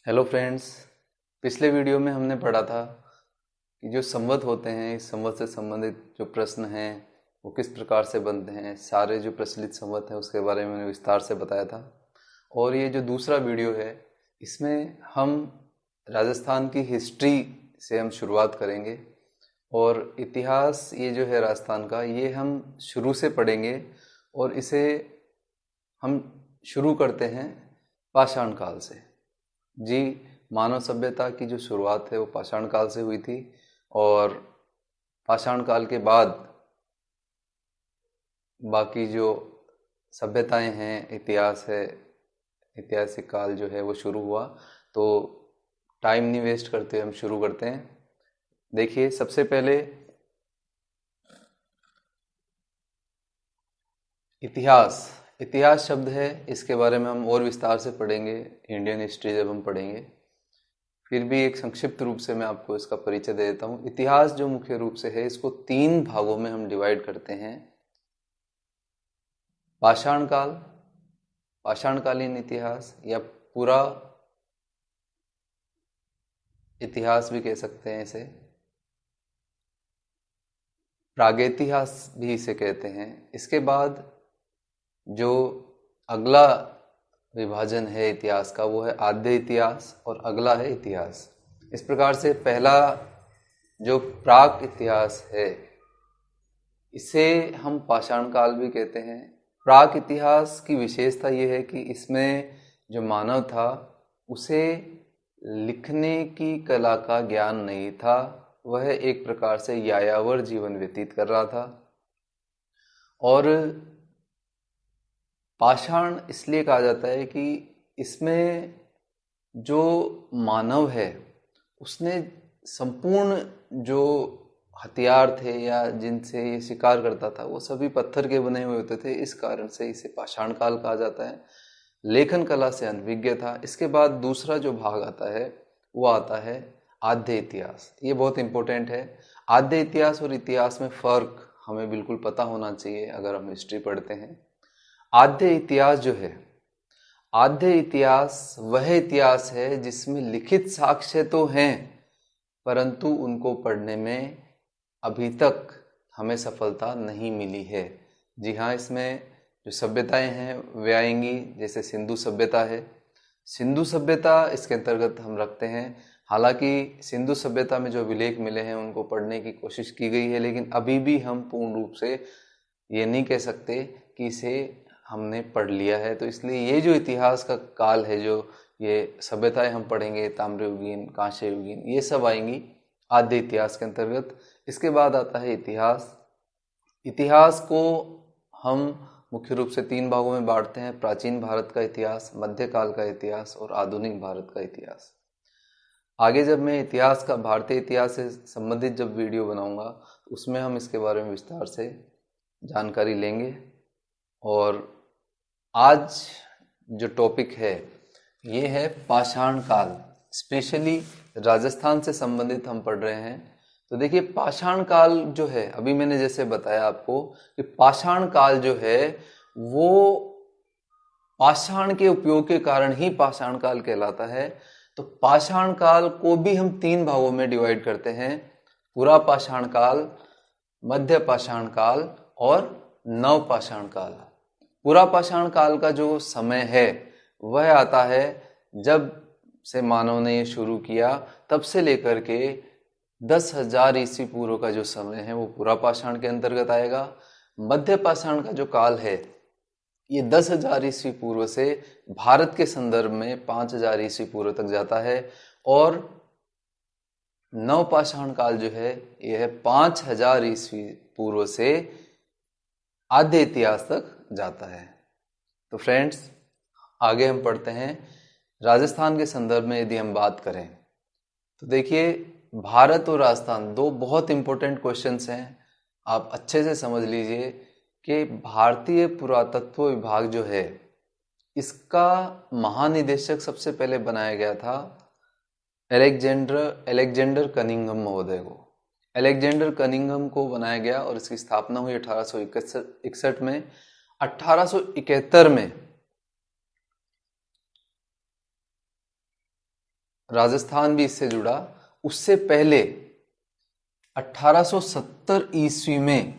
Hello friends. पिछले video में हमने पढ़ा था कि जो संवत होते हैं, इस संवत से संबंधित जो प्रश्न हैं वो किस प्रकार से बनते हैं। सारे जो प्रचलित संवत हैं उसके बारे में मैंने विस्तार से बताया था। और ये जो दूसरा वीडियो है इसमें हम राजस्थान की हिस्ट्री से हम शुरुआत करेंगे। और इतिहास ये जो है राजस्थान का, ये हम शुरू से पढ़ेंगे। और इसे हम शुरू करते हैं पाषाण काल से। जी, मानव सभ्यता की जो शुरुआत है वो पाषाण काल से हुई थी। और पाषाण काल के बाद बाकी जो सभ्यताएं हैं, इतिहास है, ऐतिहासिक काल जो है वो शुरू हुआ। तो टाइम नहीं वेस्ट करते हुए हम शुरू करते हैं। देखिए, सबसे पहले इतिहास। इतिहास शब्द है, इसके बारे में हम और विस्तार से पढ़ेंगे इंडियन हिस्ट्री जब हम पढ़ेंगे। फिर भी एक संक्षिप्त रूप से मैं आपको इसका परिचय दे देता हूँ। इतिहास जो मुख्य रूप से है, इसको 3 भागों में हम डिवाइड करते हैं। पाषाण काल, पाषाणकालीन इतिहास, या पूरा इतिहास भी कह सकते हैं इसे। प्रागैतिहास भी इसे कहते हैं। इसके बाद जो अगला विभाजन है इतिहास का वो है आद्य इतिहास, और अगला है इतिहास। इस प्रकार से पहला जो प्राक इतिहास है इसे हम पाषाण काल भी कहते हैं। प्राक इतिहास की विशेषता ये है कि इसमें जो मानव था उसे लिखने की कला का ज्ञान नहीं था। वह एक प्रकार से यायावर जीवन व्यतीत कर रहा था। और पाषाण इसलिए कहा जाता है कि इसमें जो मानव है उसने संपूर्ण जो हथियार थे या जिनसे ये शिकार करता था वो सभी पत्थर के बने हुए होते थे। इस कारण से इसे पाषाण काल कहा जाता है। लेखन कला से अनभिज्ञ था। इसके बाद दूसरा जो भाग आता है वो आता है आद्य इतिहास। ये बहुत इंपॉर्टेंट है। आद्य इतिहास और इतिहास में फर्क हमें बिल्कुल पता होना चाहिए अगर हम हिस्ट्री पढ़ते हैं। आद्य इतिहास जो है, आद्य इतिहास वह इतिहास है जिसमें लिखित साक्ष्य तो हैं परंतु उनको पढ़ने में अभी तक हमें सफलता नहीं मिली है। जी हाँ, इसमें जो सभ्यताएं हैं वे आएंगी। जैसे सिंधु सभ्यता है। सिंधु सभ्यता इसके अंतर्गत हम रखते हैं। हालांकि सिंधु सभ्यता में जो अभिलेख मिले हैं उनको पढ़ने की कोशिश की गई है, लेकिन अभी भी हम पूर्ण रूप से ये नहीं कह सकते कि इसे हमने पढ़ लिया है। तो इसलिए ये जो इतिहास का काल है, जो ये सभ्यताएं हम पढ़ेंगे, ताम्रयुगीन, कांस्य युगीन, ये सब आएंगी आद्य इतिहास के अंतर्गत। इसके बाद आता है इतिहास। इतिहास को हम मुख्य रूप से 3 भागों में बांटते हैं। प्राचीन भारत का इतिहास, मध्यकाल का इतिहास और आधुनिक भारत का इतिहास। आगे जब मैं इतिहास का, भारतीय इतिहास से संबंधित जब वीडियो बनाऊंगा तो उसमें हम इसके बारे में विस्तार से जानकारी लेंगे। और आज जो टॉपिक है ये है पाषाण काल। स्पेशली राजस्थान से संबंधित हम पढ़ रहे हैं। तो देखिए, पाषाण काल जो है, अभी मैंने जैसे बताया आपको कि पाषाण काल जो है वो पाषाण के उपयोग के कारण ही पाषाण काल कहलाता है। तो पाषाण काल को भी हम 3 भागों में डिवाइड करते हैं। पूरा पाषाण काल, मध्य पाषाण काल और नव पाषाण काल। पूरा पाषाण काल का जो समय है वह आता है जब से मानव ने ये शुरू किया तब से लेकर के 10,000 ईस्वी पूर्व का जो समय है वो पूरा पाषाण के अंतर्गत आएगा। मध्य पाषाण का जो काल है ये 10,000 ईस्वी पूर्व से भारत के संदर्भ में 5,000 ईस्वी पूर्व तक जाता है। और नव पाषाण काल जो है यह 5,000 ईस्वी पूर्व से आद्य इतिहास तक जाता है। तो फ्रेंड्स, आगे हम पढ़ते हैं। राजस्थान के संदर्भ में यदि हम बात करें तो देखिए, भारत और राजस्थान 2 बहुत इंपॉर्टेंट क्वेश्चंस हैं। आप अच्छे से समझ लीजिए कि भारतीय पुरातत्व विभाग जो है इसका महानिदेशक सबसे पहले बनाया गया था एलेक्जेंडर कनिंघम महोदय को। एलेक्जेंडर कनिंघम को बनाया गया और इसकी स्थापना हुई 1861 में। 1871 में राजस्थान भी इससे जुड़ा। उससे पहले 1870 ईस्वी में,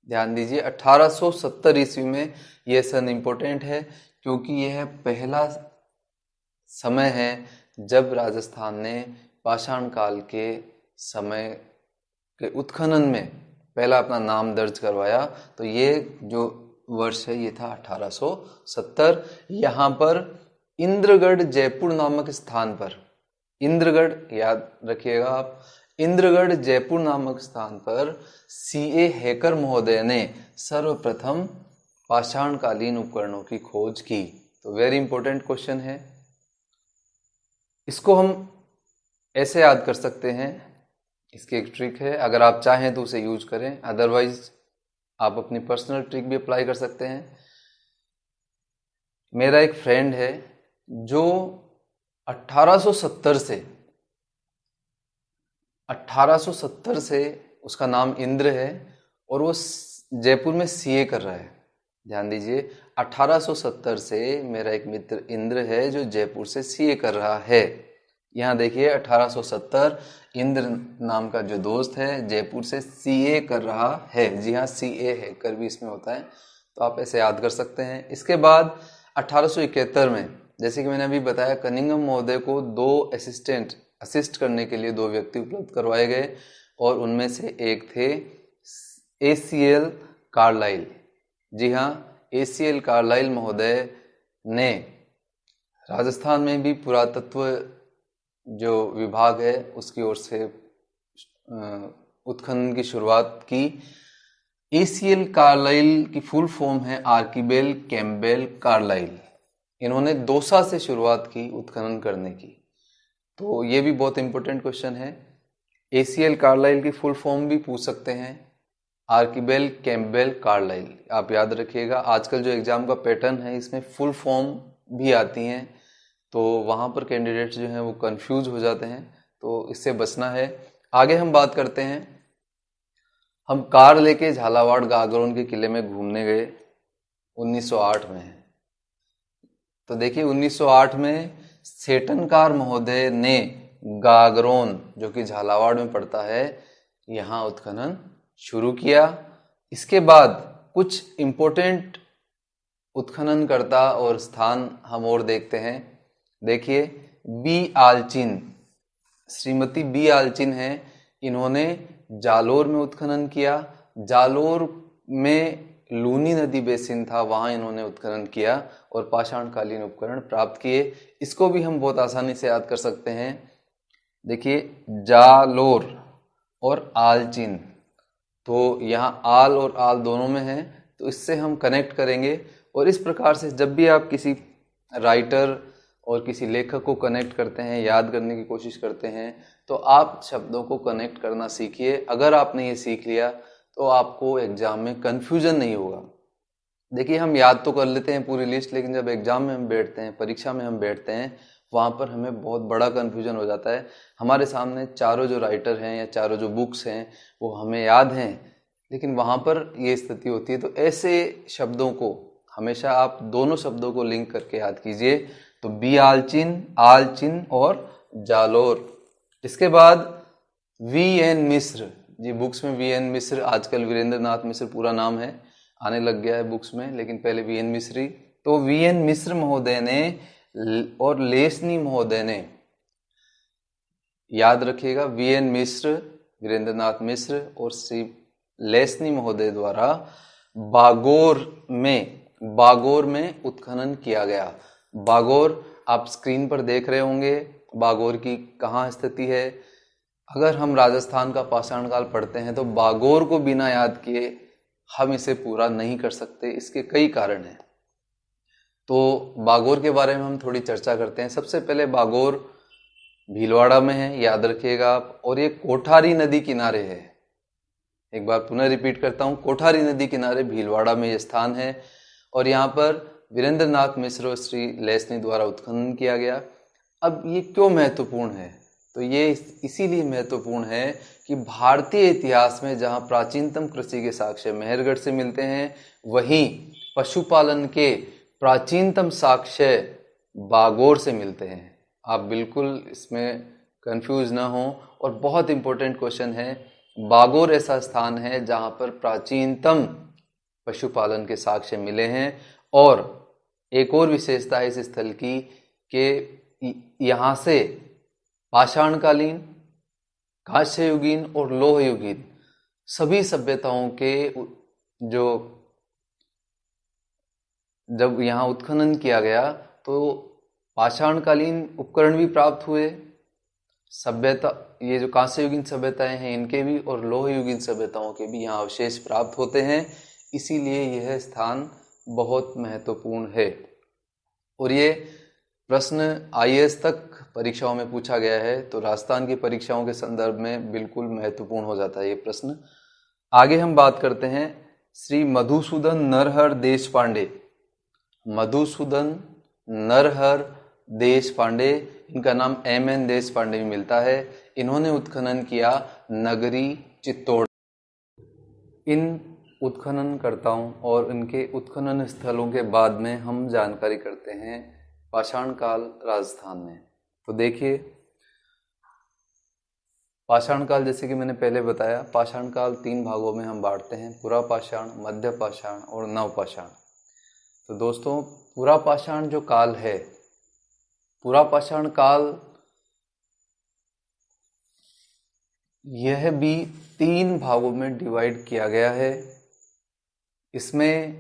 ध्यान दीजिए 1870 ईस्वी में, यह सन इम्पोर्टेंट है क्योंकि यह पहला समय है जब राजस्थान ने पाषाण काल के समय के उत्खनन में पहला अपना नाम दर्ज करवाया। तो ये जो वर्ष है ये था 1870। यहाँ पर इंद्रगढ़ जयपुर नामक स्थान पर, इंद्रगढ़ याद रखिएगा आप, इंद्रगढ़ जयपुर नामक स्थान पर सीए हेकर महोदय ने सर्वप्रथम पाषाणकालीन उपकरणों की खोज की। तो वेरी इंपॉर्टेंट क्वेश्चन है। इसको हम ऐसे याद कर सकते हैं, इसकी एक ट्रिक है, अगर आप चाहें तो उसे यूज करें, अदरवाइज आप अपनी पर्सनल ट्रिक भी अप्लाई कर सकते हैं। मेरा एक फ्रेंड है जो 1870 से उसका नाम इंद्र है और वो जयपुर में सीए कर रहा है। ध्यान दीजिए 1870 से मेरा एक मित्र इंद्र है जो जयपुर से सीए कर रहा है। यहाँ देखिए 1870, इंद्र नाम का जो दोस्त है जयपुर से सीए कर रहा है। जी हाँ, सीए है कर भी इसमें होता है, तो आप ऐसे याद कर सकते हैं। इसके बाद 1871 में, जैसे कि मैंने अभी बताया, कनिंघम महोदय को दो असिस्ट करने के लिए दो व्यक्ति उपलब्ध करवाए गए और उनमें से एक थे एसीएल कार्लाइल। जी हाँ, एसीएल कार्लाइल महोदय ने राजस्थान में भी पुरातत्व जो विभाग है उसकी ओर से उत्खनन की शुरुआत की। एसीएल कार्लाइल की फुल फॉर्म है आर्किबेल कैम्पबेल कार्लाइल। इन्होंने दौसा से शुरुआत की उत्खनन करने की। तो ये भी बहुत इंपॉर्टेंट क्वेश्चन है। एसीएल कार्लाइल की फुल फॉर्म भी पूछ सकते हैं, आर्किबेल कैम्पबेल कार्लाइल, आप याद रखिएगा। आजकल जो एग्जाम का पैटर्न है इसमें फुल फॉर्म भी आती हैं, तो वहाँ पर कैंडिडेट्स जो हैं वो कंफ्यूज हो जाते हैं, तो इससे बचना है। आगे हम बात करते हैं। हम कार लेके झालावाड़ गागरोन के किले में घूमने गए 1908 में। तो देखिए 1908 में सेटनकार महोदय ने गागरोन, जो कि झालावाड़ में पड़ता है, यहाँ उत्खनन शुरू किया। इसके बाद कुछ इम्पोर्टेंट उत्खननकर्ता और स्थान हम और देखते हैं। देखिए बी आलचिन, श्रीमती बी आलचिन है, इन्होंने जालोर में उत्खनन किया। जालोर में लूनी नदी बेसिन था, वहां इन्होंने उत्खनन किया और पाषाणकालीन उपकरण प्राप्त किए। इसको भी हम बहुत आसानी से याद कर सकते हैं। देखिए जालोर और आलचिन, तो यहाँ आल और आल दोनों में है, तो इससे हम कनेक्ट करेंगे। और इस प्रकार से जब भी आप किसी राइटर और किसी लेखक को कनेक्ट करते हैं, याद करने की कोशिश करते हैं, तो आप शब्दों को कनेक्ट करना सीखिए। अगर आपने ये सीख लिया तो आपको एग्जाम में कन्फ्यूजन नहीं होगा। देखिए हम याद तो कर लेते हैं पूरी लिस्ट, लेकिन जब एग्जाम में हम बैठते हैं, परीक्षा में हम बैठते हैं, वहाँ पर हमें बहुत बड़ा कन्फ्यूजन हो जाता है। हमारे सामने चारों जो राइटर हैं या चारों जो बुक्स हैं वो हमें याद हैं, लेकिन वहाँ पर ये स्थिति होती है। तो ऐसे शब्दों को हमेशा आप दोनों शब्दों को लिंक करके याद कीजिए। तो बी आलचिन, आलचिन और जालोर। इसके बाद वी एन मिश्र, जी बुक्स में वी एन मिश्र, आजकल वीरेंद्र नाथ मिश्र पूरा नाम है, आने लग गया है बुक्स में, लेकिन पहले वी एन मिश्री। तो वी एन मिश्र महोदय ने और लेसनी महोदय ने, याद रखिएगा, वी एन मिश्र, वीरेंद्र नाथ मिश्र और श्री लेसनी महोदय द्वारा बागोर में उत्खनन किया गया। बागोर आप स्क्रीन पर देख रहे होंगे, बागोर की कहाँ स्थिति है। अगर हम राजस्थान का पाषाण काल पढ़ते हैं तो बागोर को बिना याद किए हम इसे पूरा नहीं कर सकते। इसके कई कारण हैं, तो बागोर के बारे में हम थोड़ी चर्चा करते हैं। सबसे पहले बागोर भीलवाड़ा में है, याद रखिएगा आप, और ये कोठारी नदी किनारे है। एक बार पुनः रिपीट करता हूँ, कोठारी नदी किनारे भीलवाड़ा में ये स्थान है और यहाँ पर वीरेंद्र नाथ मिश्र और श्री लेसनी द्वारा उत्खनन किया गया। अब ये क्यों महत्वपूर्ण है? तो ये इसीलिए महत्वपूर्ण है कि भारतीय इतिहास में जहाँ प्राचीनतम कृषि के साक्ष्य मेहरगढ़ से मिलते हैं, वहीं पशुपालन के प्राचीनतम साक्ष्य बागोर से मिलते हैं। आप बिल्कुल इसमें कंफ्यूज ना हो। और बहुत इंपॉर्टेंट क्वेश्चन है, बागोर ऐसा स्थान है जहां पर प्राचीनतम पशुपालन के साक्ष्य मिले हैं। और एक और विशेषता है इस स्थल की कि यहाँ से पाषाणकालीन, कांस्ययुगीन और लोहयुगीन सभी सभ्यताओं के जो जब यहाँ उत्खनन किया गया तो पाषाणकालीन उपकरण भी प्राप्त हुए, सभ्यता, ये जो कांस्ययुगीन सभ्यताएं हैं इनके भी, और लोहयुगीन सभ्यताओं के भी यहाँ अवशेष प्राप्त होते हैं। इसीलिए यह स्थान बहुत महत्वपूर्ण है। और ये प्रश्न आईएएस तक परीक्षाओं में पूछा गया है, तो राजस्थान की परीक्षाओं के संदर्भ में बिल्कुल महत्वपूर्ण हो जाता है ये प्रश्न। आगे हम बात करते हैं श्री मधुसूदन नरहर देशपांडे। मधुसूदन नरहर देशपांडे, इनका नाम एम.एन. देशपांडे भी मिलता है। इन्होंने उत्खनन किया नगरी चित्तौड़। इन उत्खननकर्ताओं और इनके उत्खनन स्थलों के बाद में हम जानकारी करते हैं पाषाण काल राजस्थान में। तो देखिए, पाषाण काल जैसे कि मैंने पहले बताया, पाषाण काल 3 भागों में हम बांटते हैं, पुरापाषाण, मध्य पाषाण और नवपाषाण। तो दोस्तों, पुरापाषाण जो काल है, पुरापाषाण काल यह भी 3 भागों में डिवाइड किया गया है। इसमें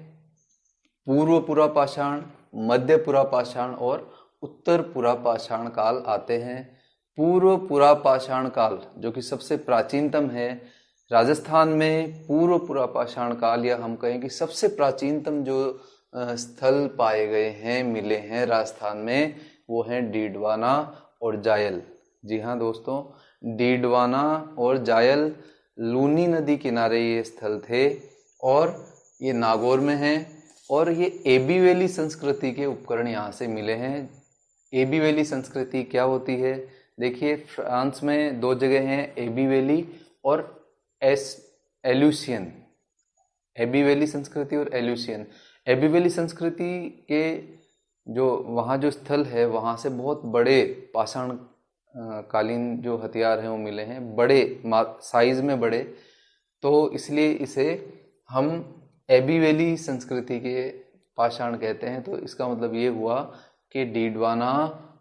पूर्व पुरापाषाण, मध्य पुरापाषाण और उत्तर पुरापाषाण काल आते हैं। पूर्व पुरापाषाण काल जो कि सबसे प्राचीनतम है, राजस्थान में पूर्व पुरापाषाण काल, या हम कहें कि सबसे प्राचीनतम जो स्थल पाए गए हैं, मिले हैं राजस्थान में, वो हैं डीडवाना और जायल। जी हाँ दोस्तों, डीडवाना और जायल लूनी नदी किनारे ये स्थल थे और ये नागौर में हैं। और ये एबी वैली संस्कृति के उपकरण यहाँ से मिले हैं। एबी वैली संस्कृति क्या होती है? देखिए, फ्रांस में 2 जगह हैं, एबी वैली और एल्यूसियन। एबी वैली संस्कृति और एल्यूसियन। एबी वैली संस्कृति के जो वहाँ जो स्थल है, वहाँ से बहुत बड़े पाषाण कालीन जो हथियार हैं वो मिले हैं, बड़े साइज में बड़े। तो इसलिए इसे हम एबी वैली संस्कृति के पाषाण कहते हैं। तो इसका मतलब ये हुआ कि डीडवाना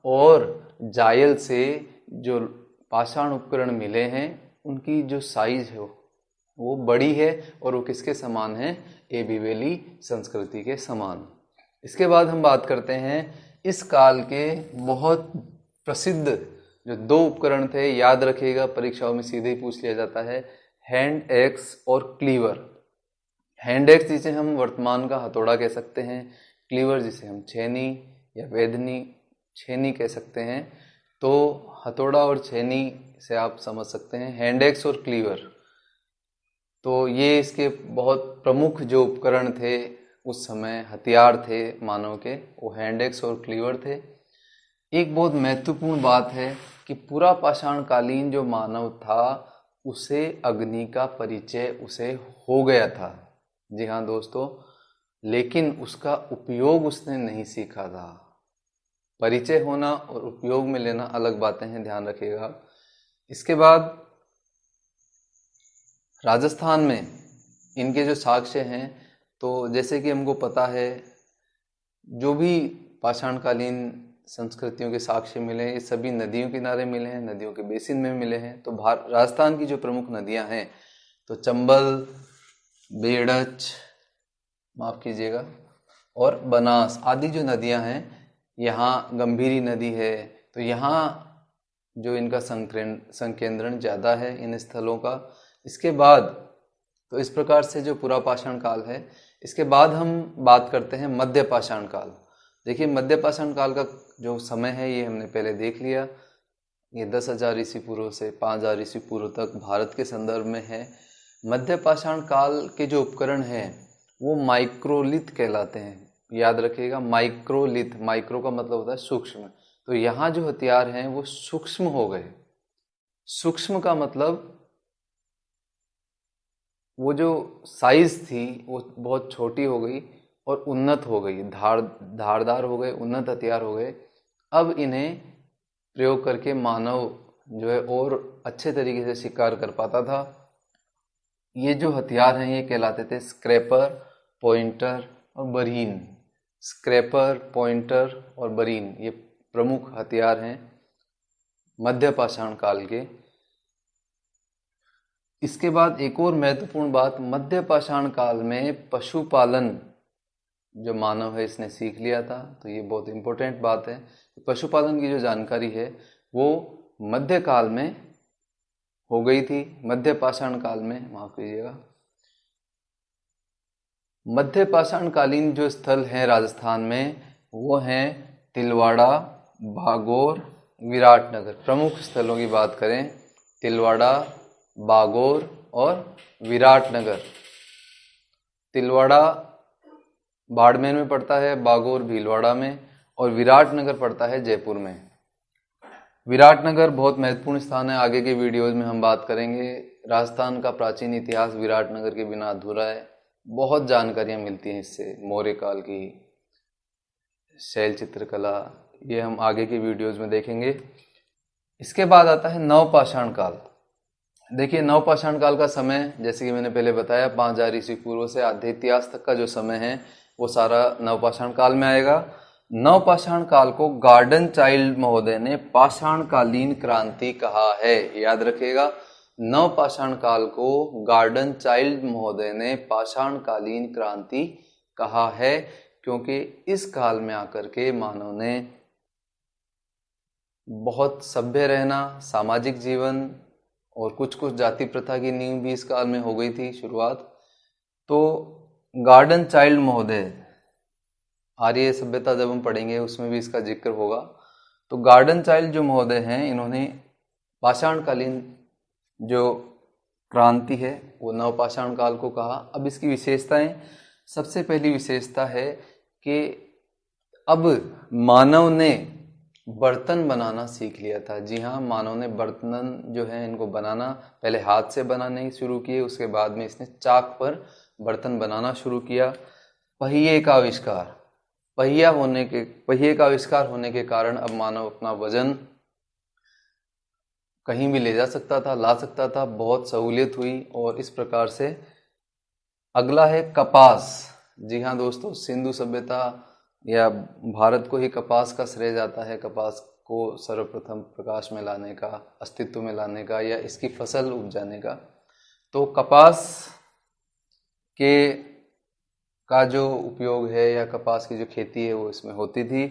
और जायल से जो पाषाण उपकरण मिले हैं, उनकी जो साइज है वो बड़ी है और वो किसके समान है? एबी वैली संस्कृति के समान। इसके बाद हम बात करते हैं इस काल के बहुत प्रसिद्ध जो 2 उपकरण थे, याद रखिएगा, परीक्षाओं में सीधे ही पूछ लिया जाता है, हैंड एक्स और क्लीवर। हैंड एक्स जिसे हम वर्तमान का हथौड़ा कह सकते हैं, क्लीवर जिसे हम छेनी या वेदनी, छेनी कह सकते हैं। तो हथौड़ा और छेनी से आप समझ सकते हैं, हैंड एक्स और क्लीवर। तो ये इसके बहुत प्रमुख जो उपकरण थे उस समय, हथियार थे मानव के, वो हैंड एक्स और क्लीवर थे। एक बहुत महत्वपूर्ण बात है कि पुरापाषाण कालीन जो मानव था उसे अग्नि का परिचय उसे हो गया था। जी हाँ दोस्तों, लेकिन उसका उपयोग उसने नहीं सीखा था। परिचय होना और उपयोग में लेना अलग बातें हैं, ध्यान रखिएगा। इसके बाद राजस्थान में इनके जो साक्ष्य हैं, तो जैसे कि हमको पता है, जो भी पाषाणकालीन संस्कृतियों के साक्ष्य मिले हैं, ये सभी नदियों किनारे मिले हैं, नदियों के बेसिन में मिले हैं। तो राजस्थान की जो प्रमुख नदियां हैं, तो चंबल, बेड़च, माफ कीजिएगा, और बनास आदि जो नदियां हैं, यहाँ गंभीरी नदी है। तो यहाँ जो इनका संकेंद्रण ज़्यादा है इन स्थलों का। इसके बाद तो इस प्रकार से जो पुरापाषाण काल है, इसके बाद हम बात करते हैं मध्य पाषाण काल। देखिए, मध्य पाषाण काल का जो समय है ये हमने पहले देख लिया। ये 10,000 ईस्वी पूर्व से 5,000 ईस्वी पूर्व तक भारत के संदर्भ में है। मध्य पाषाण काल के जो उपकरण हैं वो माइक्रोलिथ कहलाते हैं। याद रखिएगा, माइक्रोलिथ, माइक्रो का मतलब होता है सूक्ष्म। तो यहाँ जो हथियार हैं वो सूक्ष्म हो गए। सूक्ष्म का मतलब वो जो साइज थी वो बहुत छोटी हो गई और उन्नत हो गई, धारदार हो गए, उन्नत हथियार हो गए। अब इन्हें प्रयोग करके मानव जो है और अच्छे तरीके से शिकार कर पाता था। ये जो हथियार हैं ये कहलाते थे स्क्रैपर, पॉइंटर और बरहीन। स्क्रैपर, पॉइंटर और बरहीन ये प्रमुख हथियार हैं मध्य पाषाण काल के। इसके बाद एक और महत्वपूर्ण बात, मध्य पाषाण काल में पशुपालन जो मानव है इसने सीख लिया था। तो ये बहुत इंपॉर्टेंट बात है। पशुपालन की जो जानकारी है वो मध्य काल में हो गई थी, मध्य पाषाण काल में, माफ कीजिएगा। मध्य पाषाण कालीन जो स्थल हैं राजस्थान में वो हैं तिलवाड़ा, भागौर, विराटनगर। प्रमुख स्थलों की बात करें, तिलवाड़ा, भागौर और विराटनगर। तिलवाड़ा बाड़मेर में पड़ता है, भागौर भीलवाड़ा में और विराटनगर पड़ता है जयपुर में। विराटनगर बहुत महत्वपूर्ण स्थान है, आगे के वीडियोज में हम बात करेंगे। राजस्थान का प्राचीन इतिहास विराटनगर के बिना अधूरा है। बहुत जानकारियां मिलती हैं इससे, मौर्य काल की शैल चित्रकला, ये हम आगे के वीडियोज में देखेंगे। इसके बाद आता है नवपाषाण काल। देखिए नवपाषाण काल का समय, जैसे कि मैंने पहले बताया, 5000 ईस्वी पूर्व से आधे इतिहास तक का जो समय है वो सारा नवपाषाण काल में आएगा। नवपाषाण काल को गार्डन चाइल्ड महोदय ने पाषाणकालीन क्रांति कहा है, याद रखिएगा। नवपाषाण काल को गार्डन चाइल्ड महोदय ने पाषाणकालीन क्रांति कहा है, क्योंकि इस काल में आकर के मानव ने बहुत सभ्य रहना, सामाजिक जीवन और कुछ कुछ जाति प्रथा की नींव भी इस काल में हो गई थी शुरुआत। तो गार्डन चाइल्ड महोदय, आर्य सभ्यता जब हम पढ़ेंगे उसमें भी इसका जिक्र होगा। तो गार्डन चाइल्ड जो महोदय हैं, इन्होंने पाषाणकालीन जो क्रांति है वो नवपाषाण काल को कहा। अब इसकी विशेषताएं, सबसे पहली विशेषता है कि अब मानव ने बर्तन बनाना सीख लिया था। जी हाँ, मानव ने बर्तन जो है इनको बनाना पहले हाथ से बनाने शुरू किए, उसके बाद में इसने चाक पर बर्तन बनाना शुरू किया। पहिए का आविष्कार, पहिए का आविष्कार होने के कारण अब मानव अपना वजन कहीं भी ले जा सकता था, ला सकता था, बहुत सहूलियत हुई। और इस प्रकार से अगला है कपास। जी हाँ दोस्तों, सिंधु सभ्यता या भारत को ही कपास का श्रेय जाता है। कपास को सर्वप्रथम प्रकाश में लाने का, अस्तित्व में लाने का या इसकी फसल उपजाने का। तो कपास का जो उपयोग है या कपास की जो खेती है वो इसमें होती थी।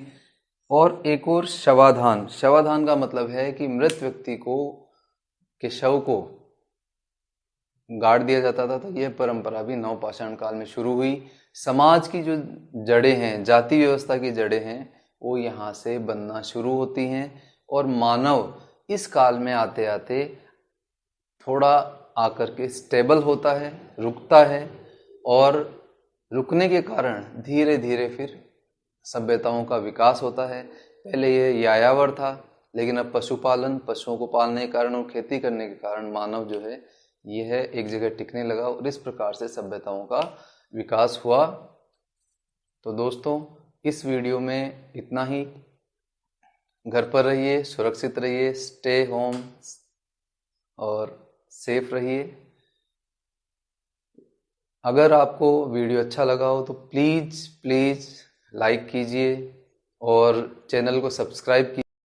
और एक और शवाधान, शवाधान का मतलब है कि मृत व्यक्ति के शव को गाड़ दिया जाता था। तो यह परंपरा भी नवपाषाण काल में शुरू हुई। समाज की जो जड़ें हैं, जाति व्यवस्था की जड़ें हैं, वो यहाँ से बनना शुरू होती हैं। और मानव इस काल में आते आते थोड़ा आकर के स्टेबल होता है, रुकता है, और रुकने के कारण धीरे धीरे फिर सभ्यताओं का विकास होता है। पहले यह यायावर था, लेकिन अब पशुपालन, पशुओं को पालने के कारण और खेती करने के कारण मानव जो है यह एक जगह टिकने लगा और इस प्रकार से सभ्यताओं का विकास हुआ। तो दोस्तों इस वीडियो में इतना ही। घर पर रहिए, सुरक्षित रहिए, स्टे होम और सेफ रहिए। अगर आपको वीडियो अच्छा लगा हो तो प्लीज़ लाइक कीजिए और चैनल को सब्सक्राइब कीजिए।